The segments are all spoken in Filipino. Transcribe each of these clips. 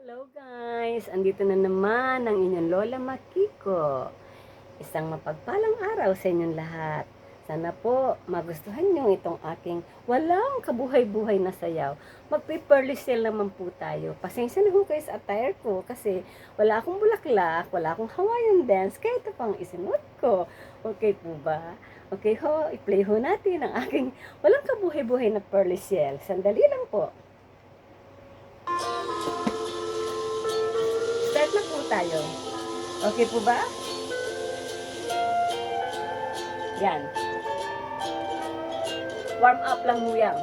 Hello guys! Andito na naman ang inyong Lola Makiko. Isang mapagpalang araw sa inyong lahat. Sana po magustuhan nyo itong aking walang kabuhay-buhay na sayaw. Magpe-pearly sale naman po tayo. Pasensya na ho kayo sa attire ko kasi wala akong bulaklak, wala akong Hawaiian dance, kaya ito pang isinuot ko. Okay po ba? Okay ho, i-play ho natin ang aking walang kabuhay-buhay na pearly shell. Sandali lang po. Start na po tayo. Okay po ba? Yan. Warm up lang mo yan.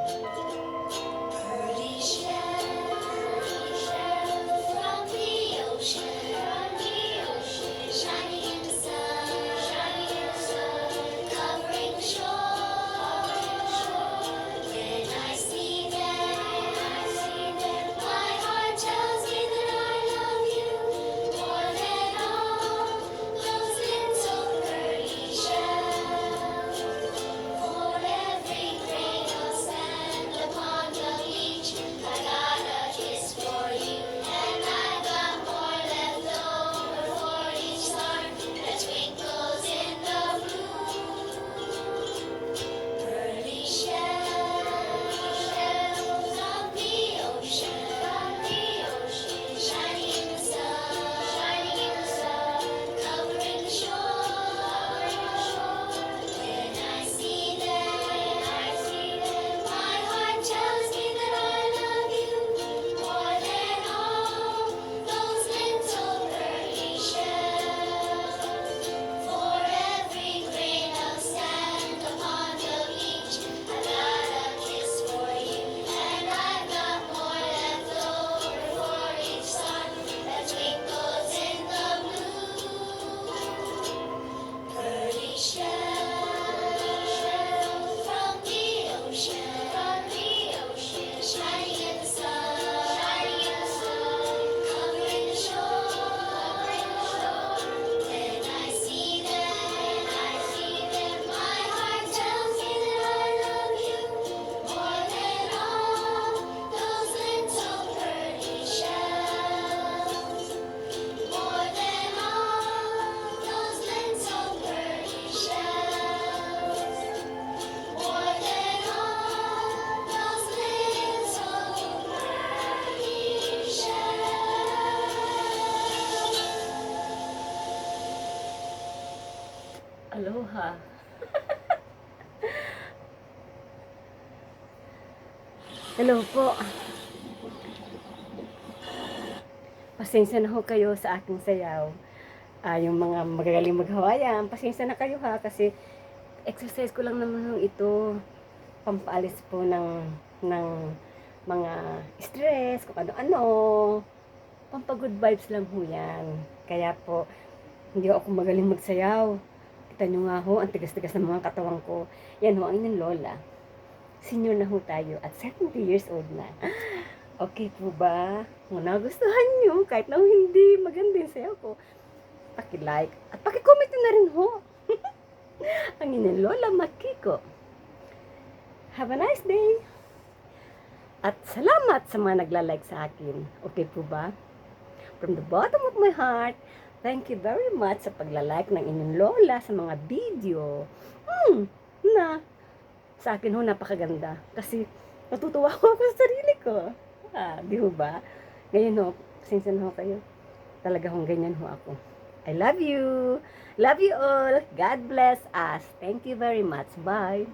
Aloha. Hello po. Pasensya na ho kayo sa aking sayaw. Yung mga magagaling mag-Hawaiian, pasensya na kayo ha kasi exercise ko lang naman ho ito. Pampaalis po ng mga stress, kung ano-ano. Pampagood vibes lang ho yan. Kaya po, hindi ako magaling magsayaw. Kita nyo nga ho, ang tigas-tigas ng mga katawan ko. Yan ho, ang inyong lola. Senior na ho tayo at 70 years old na. Okay po ba? Kung nagustuhan nyo, kahit na hindi maganda yung sayaw ko, paki-like at paki-comment na rin ho. Ang inyong Lola Makiko. Have a nice day! At salamat sa mga nagla-like sa akin. Okay po ba? From the bottom of my heart, thank you very much sa pagla-like ng inyong lola sa mga video. Na sa akin ho napakaganda kasi natutuwa ko sa sarili ko. Di ho ba? Ngayon ho, pasensya na ho kayo. Talaga hong ganyan ho ako. I love you. Love you all. God bless us. Thank you very much. Bye.